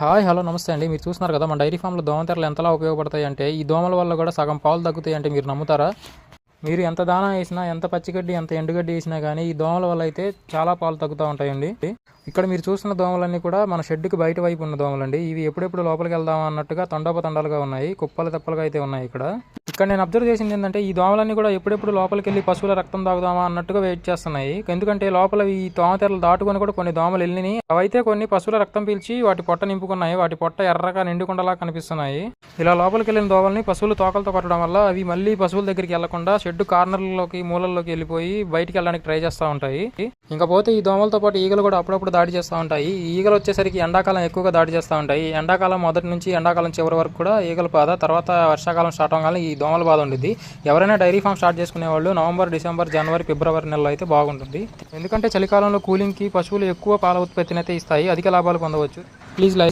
Hi hello నమస్తే అండి. మీరు చూస్తున్నారు కదా మన డైరీ ఫామ్లో దోమతెరలు ఎంతలా ఉపయోగపడతాయి అంటే ఈ దోమల వల్ల కూడా సగం పాలు తగ్గుతాయి అంటే మీరు నమ్ముతారా? మీరు ఎంత దానా వేసినా, ఎంత పచ్చిగడ్డి, ఎంత ఎండుగడ్డి వేసినా కానీ ఈ దోమల వల్ల అయితే చాలా పాలు తగ్గుతూ ఉంటాయండి. ఇక్కడ మీరు చూస్తున్న దోమలన్నీ కూడా మన షెడ్డుకి బయట వైపు ఉన్న దోమలండి. ఇవి ఎప్పుడెప్పుడు లోపలికి వెళ్దాం అన్నట్టుగా తండోపతండాలుగా ఉన్నాయి, కుప్పలు తెప్పలుగా అయితే ఉన్నాయి. ఇక్కడ నేను అబ్జర్వ్ చేసింది ఏంటంటే ఈ దోమలన్నీ కూడా ఎప్పుడెప్పుడు లోపలికి వెళ్ళి పశువుల రక్తం తాగుదామా అన్నట్టుగా వెయిట్ చేస్తున్నాయి. ఎందుకంటే లోపల ఈ దోమతెరలు దాటుకొని కూడా కొన్ని దోమలు వెళ్ళినాయి. అవైతే కొన్ని పశువుల రక్తం పీల్చి వాటి పొట్ట నింపుకున్నాయి. వాటి పొట్ట ఎర్రగా నిండుకుండలా కనిపిస్తున్నాయి. ఇలా లోపలికి వెళ్ళిన దోమల్ని పశువులు తోకలతో కొట్టడం వల్ల అవి మళ్ళీ పశువుల దగ్గరికి వెళ్లకుండా షెడ్ కార్నర్లలోకి, మూలల్లోకి వెళ్ళిపోయి బయటికి వెళ్ళడానికి ట్రై చేస్తూ ఉంటాయి. ఇంకపోతే ఈ దోమలతో పాటు ఈగలు కూడా అప్పుడప్పుడు దాడి చేస్తూ ఉంటాయి. ఈ ఈగలు వచ్చేసరికి ఎండాకాలం ఎక్కువగా దాడి చేస్తూ ఉంటాయి. ఎండాకాలం మొదటి నుంచి ఎండాకాలం చివరి వరకు కూడా ఈగల బాధ, తర్వాత వర్షాకాలం స్టార్ట్ అవ్వగానే ఈ దోమల బాధ ఉంటుంది. ఎవరైనా డైరీ ఫామ్ స్టార్ట్ చేసుకునే వాళ్ళు నవంబర్, డిసెంబర్, జనవరి, ఫిబ్రవరి నెలలో అయితే బాగుంటుంది. ఎందుకంటే చలికాలంలో కూలింగ్కి పశువులు ఎక్కువ పాల ఉత్పత్తిని అయితే ఇస్తాయి, అధిక లాభాలు పొందవచ్చు. Please like